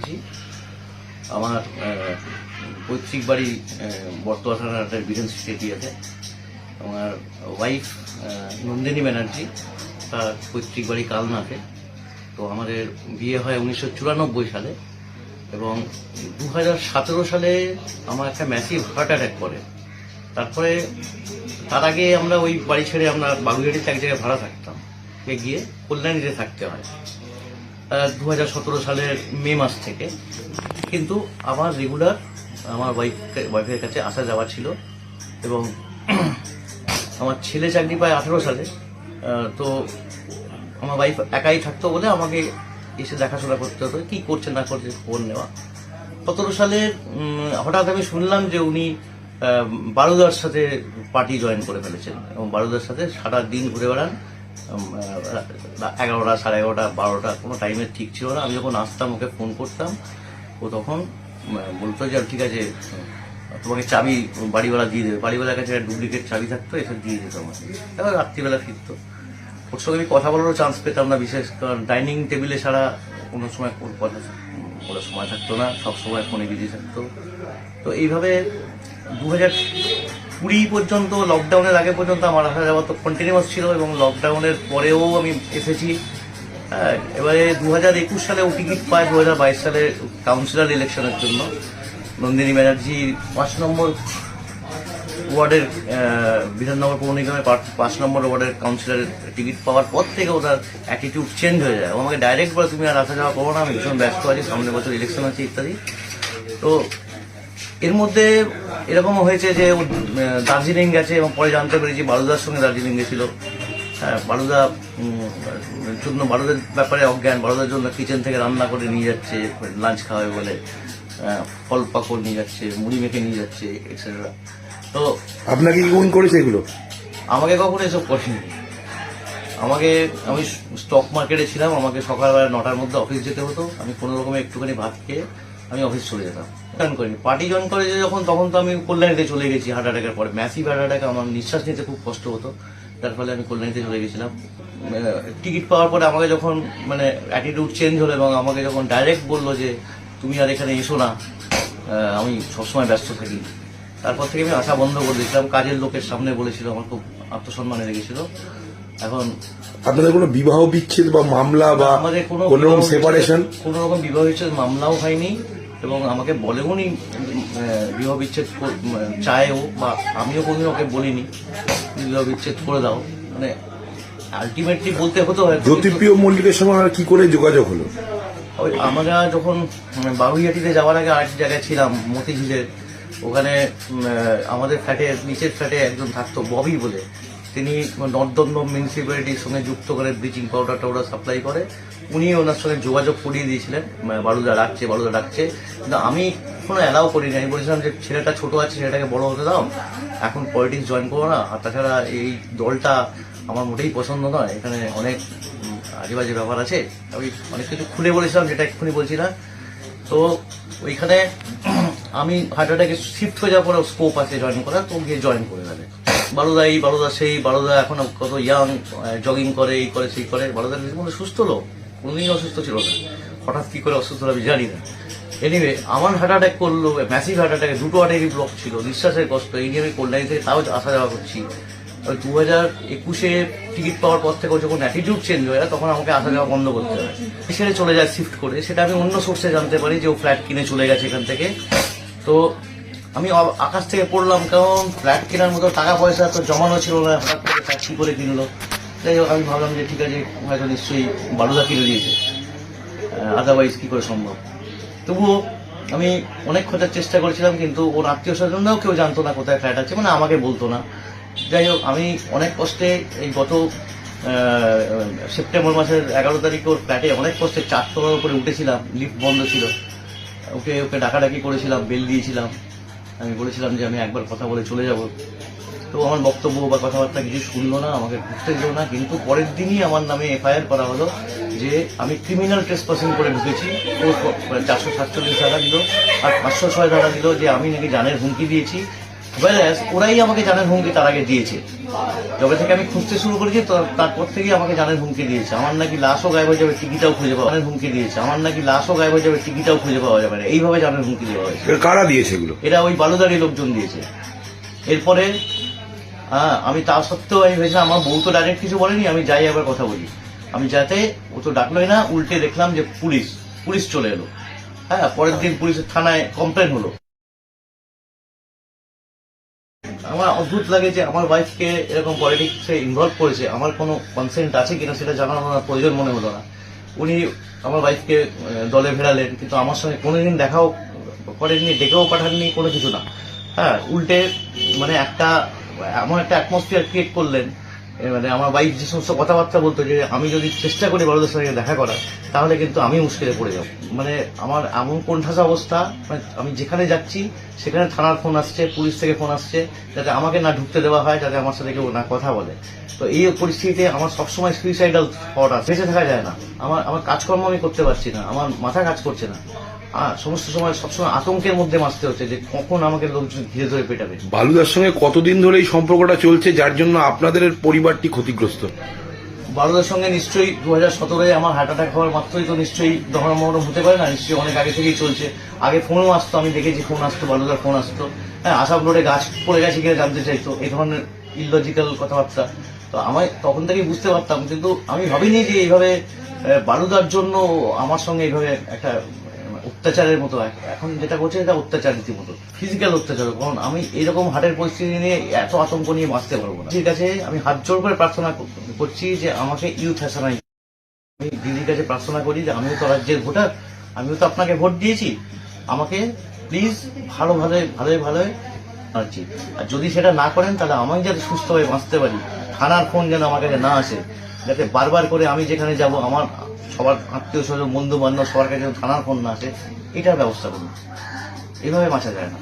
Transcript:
ব্যানার্জি। আমার পৈতৃক বাড়ি বর্তমান থানার বীরেন স্টেট আছে। আমার ওয়াইফ নন্দিনী ব্যানার্জি, তার পৈতৃক বাড়ি কালনাতে। তো আমাদের বিয়ে হয় 1994 সালে এবং 2017 সালে আমার একটা ম্যাসিভ হার্ট অ্যাটাক করে। তারপরে তার আগে আমরা ওই বাড়ি ছেড়ে আমরা বাগুইহাটিতে এক জায়গায় ভাড়া থাকতাম, গিয়ে কল্যাণীতে থাকতে হয় 2017 সালের মে মাস থেকে। কিন্তু আমার রেগুলার আমার ওয়াইফের কাছে আসা যাওয়া ছিল এবং আমার ছেলে চাকরি পায় 18 সালে। তো আমার ওয়াইফ একাই থাকতো বলে আমাকে এসে দেখাশোনা করতে হতো, কি করছে না করছে খবর নেওয়া। 17 সালে হঠাৎ আমি শুনলাম যে উনি বারুদার সাথে পার্টি জয়েন করে ফেলেছেন এবং বারুদার সাথে সারা দিন ঘুরে বেড়ান। 11টা, 11:30, 12টা, কোনো টাইমের ঠিক ছিল না। আমি যখন আসতাম ওকে ফোন করতাম, ও তখন বলতো যে ঠিক আছে তোমাকে চাবি বাড়িওয়ালা দিয়ে দেবে। বাড়িওয়ালার কাছে ডুপ্লিকেট চাবি থাকতো, এসব দিয়ে যেত আমাকে। এবার রাত্রিবেলা ফিরতো। ওর সঙ্গে আমি কথা বলারও চান্স পেতাম না, বিশেষ কারণ ডাইনিং টেবিলে ছাড়া কোনো সময় ওর কথা বলার সময় থাকতো না, সব সময় ফোনে বিজি থাকতো। তো এইভাবে 2020 পর্যন্ত, লকডাউনের আগে পর্যন্ত আমার আসা যাওয়া তো কন্টিনিউয়াস ছিল এবং লকডাউনের পরেও আমি এসেছি। হ্যাঁ, এবারে 2021 সালে ও টিকিট পায় 2022 সালে কাউন্সিলর ইলেকশনের জন্য। নন্দিনী ব্যানার্জি 5 নম্বর ওয়ার্ডের বিধাননগর পৌর নিগমের 5 নম্বর ওয়ার্ডের কাউন্সিলরের টিকিট পাওয়ার পর থেকে ওনার অ্যাটিটিউড চেঞ্জ হয়ে যায়। আমাকে ডাইরেক্ট বলে তুমি আর আসা যাওয়া করো না, আমি ভীষণ ব্যস্ত আছি, সামনের বছর ইলেকশন আছে ইত্যাদি। তো এর মধ্যে এরকমও হয়েছে যে ও দার্জিলিং গেছে এবং পরে জানতে পেরেছি বারুদার সঙ্গে দার্জিলিং গেছিল। হ্যাঁ, বারুদার ব্যাপারে অজ্ঞান। বারুদার জন্য কিচেন থেকে রান্না করে নিয়ে যাচ্ছে, লাঞ্চ খাওয়াবে বলে ফল পাকড় নিয়ে যাচ্ছে, মুড়ি মেখে নিয়ে যাচ্ছে, এটসেট্রা। তো আপনাকে কি ফোন করেছে এগুলো? আমাকে কখনো এসব করেনি। আমি স্টক মার্কেটে ছিলাম, আমাকে সকালবেলা 9টার মধ্যে অফিস যেতে হতো। আমি কোনো রকমে একটুখানি ভাত খেয়ে আমি অফিস চলে যেতাম। জয়েন করিনি, পার্টি জয়েন করে যখন, তখন তো আমি কল্যাণীতে চলে গেছি। হার্ট অ্যাটাকের পরে ম্যাসিভ হার্ট অ্যাটাক, আমার নিঃশ্বাস নিতে খুব কষ্ট হতো, যার ফলে আমি কল্যাণীতে চলে গেছিলাম। টিকিট পাওয়ার পরে আমাকে যখন অ্যাটিটিউড চেঞ্জ হলো এবং আমাকে যখন ডাইরেক্ট বললো যে তুমি আর এখানে এসো না, আমি সবসময় ব্যস্ত থাকি, তারপর থেকে আমি আসা বন্ধ করে দিয়েছিলাম। কাজের লোকের সামনে বলেছিল, আমার খুব আত্মসম্মানে লেগেছিল। এখন আপনাদের কোনো বিবাহ বিচ্ছেদ বা মামলা বা আমাদের কোনো রকম সেপারেশন, কোনো রকম বিবাহ বিচ্ছেদ মামলাও হয়নি এবং আমাকে বলেও নি বিবাহ বিচ্ছেদ চায়ও, বা আমিও কোনোদিন ওকে বলিনি বিবাহ বিচ্ছেদ করে দাও। মানে আলটিমেটলি বলতে হতো। জ্যোতিপ্রিয় মল্লিকের সঙ্গে আর কি করে যোগাযোগ হলো? ওই আমরা যখন বাগুইহাটিতে যাওয়ার আগে আরেক জায়গায় ছিলাম, মতিঝিলের, ওখানে আমাদের ফ্ল্যাটের নিচের ফ্ল্যাটে একজন থাকতো ববি বলে। তিনি নর্থদমদম মিউনিসিপ্যালিটির সঙ্গে যুক্ত করে ব্লিচিং পাউডার টাউডার সাপ্লাই করে। উনি ওনার সঙ্গে যোগাযোগ করিয়ে দিয়েছিলেন, বারুদা ডাকছে। কিন্তু আমি কোনো অ্যালাউ করিনি। আমি বলেছিলাম যে ছেলেটা ছোট আছে, ছেলেটাকে বড় হতে দাও, এখন পলিটিক্স জয়েন করো না। আর তাছাড়া এই দলটা আমার মোটেই পছন্দ নয়, এখানে অনেক আজেবাজে ব্যাপার আছে। আমি অনেক কিছু খুলে বলেছিলাম, যেটা এক্ষুনি বলছি না। তো ওইখানে আমি হার্ট অ্যাটাকে শিফট হয়ে যাওয়ার পরে স্কোপ আছে জয়েন করার, তো গিয়ে জয়েন করে দেবে। বারুদা এখন কত ইয়াং, জগিং করে, এই করে সেই করে। বারুদা মধ্যে সুস্থ লোক, কোনোদিনই অসুস্থ ছিল না, হঠাৎ কি করে অসুস্থ আমি জানি না। এনিওয়ে আমার হার্ট অ্যাটাক করলো, ম্যাসিভ হার্ট অ্যাটাকে 2টো আর্টারি ব্লক ছিল, নিঃশ্বাসের কষ্ট। এই নিয়ে আমি কল্যাণী থেকে তাও আসা যাওয়া করছি। 2021-এ টিকিট পাওয়ার পর থেকে যখন অ্যাটিটিউড চেঞ্জ হয়ে যায়, তখন আমাকে আসা যাওয়া বন্ধ করতে হয়। ছেড়ে চলে যায় শিফট করে। সেটা আমি অন্য সোর্সে জানতে পারি যে ও ফ্ল্যাট কিনে চলে গেছে এখান থেকে। তো আমি আকাশ থেকে পড়লাম, কারণ ফ্ল্যাট কেনার মতো টাকা পয়সা তো জমানো ছিল না। হঠাৎ করে ফ্ল্যাট কী করে কিনলো? যাই হোক, আমি ভাবলাম যে ঠিক আছে, হয়তো নিশ্চয়ই বারুদা কিনে দিয়েছে, আদারওয়াইজ কী করে সম্ভব। তবুও আমি অনেক খোঁজার চেষ্টা করেছিলাম, কিন্তু ওর আত্মীয় স্বজনরাও কেউ জানতো না কোথায় ফ্ল্যাট আছে, মানে আমাকে বলতো না। যাই হোক, আমি অনেক কষ্টে এই গত সেপ্টেম্বর মাসের 11 তারিখে ওর ফ্ল্যাটে অনেক কষ্টে 4 তলার উপরে উঠেছিলাম, লিফট বন্ধ ছিল। ওকে ডাকাডাকি করেছিলাম, বেল দিয়েছিলাম। আমি বলেছিলাম যে আমি একবার কথা বলে চলে যাব। তো আমার বক্তব্য বা কথাবার্তা কিছু শুনলো না, আমাকে ঘুরতে দিল না। কিন্তু পরের দিনই আমার নামে এফআইআর করা হলো যে আমি ক্রিমিনাল ট্রেসপাসিং করে ঢুকেছি। ও 447 ধারা দিল আর 506 ধারা দিল যে আমি নাকি জানের হুমকি দিয়েছি। Whereas ওরাই আমাকে জানের হুমকি তার আগে দিয়েছে। যবে থেকে আমি খুঁজতে শুরু করেছি তারপর থেকেই আমাকে জানের হুমকি দিয়েছে। আমার নাকি লাশও গায়েব হয়ে যাবে, টিকিটাও খুঁজে পাওয়া জানের হুমকি দিয়েছে। আমার নাকি লাশও গায়েব হয়ে যাবে, টিকিটাও খুঁজে পাওয়া যাবে না, এইভাবে জানের হুমকি দেওয়া হয়েছে। এটা কারা দিয়েছে এগুলো? এটা ওই বালুদারি লোকজন দিয়েছে। এরপরে আমি তা সত্ত্বেও আমি ভেবেছিলাম আমার বউ তো ডাইরেক্ট কিছু বলেনি, আমি যাই একবার কথা বলি। আমি যাতে ও তো ডাকলোই না, উল্টে দেখলাম যে পুলিশ চলে এলো। পরের দিন পুলিশের থানায় কমপ্লেন হলো। আমার অদ্ভুত লাগে যে আমার ওয়াইফকে এরকম পলিটিক্সে ইনভলভ করেছে, আমার কোনো কনসেন্ট আছে কিনা সেটা জানার আমার প্রয়োজন মনে হলো না। উনি আমার ওয়াইফকে দলে ভেড়ালেন, কিন্তু আমার সঙ্গে কোনোদিন দেখাও করেননি, ডেকেও পাঠাননি, কোনো কিছু না। উল্টে মানে এমন একটা অ্যাটমসফিয়ার ক্রিয়েট করলেন। মানে আমার ওয়াইফ যে সমস্ত কথাবার্তা বলতো যে আমি যদি চেষ্টা করি বড়দের সঙ্গে দেখা করার, তাহলে কিন্তু আমি মুশকিলে পড়ে যাব। মানে আমার এমন কোণঠাসা অবস্থা, মানে আমি যেখানে যাচ্ছি সেখানে থানার ফোন আসছে, পুলিশ থেকে ফোন আসছে, যাতে আমাকে না ঢুকতে দেওয়া হয়, যাতে আমার সাথে কেউ না কথা বলে। তো এই পরিস্থিতিতে আমার সবসময় সুইসাইডাল থট আছে, বেঁচে থাকা যায় না। আমার কাজকর্ম আমি করতে পারছি না, আমার মাথা কাজ করছে না। সমস্ত সময় সবসময় আতঙ্কের মধ্যে বাঁচতে হচ্ছে যে কখন আমাকে লোকজন ধীরে ধরে পেটাবে। বালুদার সঙ্গে কতদিন ধরে এই সম্পর্কটা চলছে যার জন্য আপনাদের পরিবারটি ক্ষতিগ্রস্ত? বালুদার সঙ্গে নিশ্চয়ই 2017-এ আমার হার্ট অ্যাটাক হওয়ার মাত্রই তো নিশ্চয়ই দহরম হতে পারে না, নিশ্চয়ই অনেক আগে থেকেই চলছে। আগে ফোনও আসতো, আমি দেখেছি ফোন আসতো, বালুদার ফোন আসতো। আসাম রোডে গাছ পড়ে গেছে কিনা জানতে চাইতো, এই ধরনের ইললজিক্যাল কথাবার্তা। তো আমি তখন থেকেই বুঝতে পারতাম, কিন্তু আমি ভাবিনি যে এইভাবে বালুদার জন্য আমার সঙ্গে এইভাবে একটা অত্যাচারের মতো। এখন যেটা করছে এটা অত্যাচার, রীতিমতো ফিজিক্যাল অত্যাচার। কারণ আমি এরকম হার্টের পরিস্থিতি নিয়ে এত আতঙ্ক নিয়ে বাঁচতে পারবো না। ঠিক আছে, আমি হাত জোর করে প্রার্থনা করছি যে আমাকে ইউথ হ্যাসানাই। আমি দিদির কাছে প্রার্থনা করি যে আমিও তো রাজ্যের ভোটার, আমিও তো আপনাকে ভোট দিয়েছি, আমাকে প্লিজ ভালোভাবে আছি। আর যদি সেটা না করেন তাহলে আমি যাতে সুস্থভাবে বাঁচতে পারি, থানার ফোন যেন আমার কাছে না আসে, যাতে বারবার করে আমি যেখানে যাব আমার সবার আত্মীয় স্বজন বন্ধু বান্ধব সবার কাছে থানার ফোন না আসে, এটার ব্যবস্থা করুন। এভাবে বাঁচা যায় না।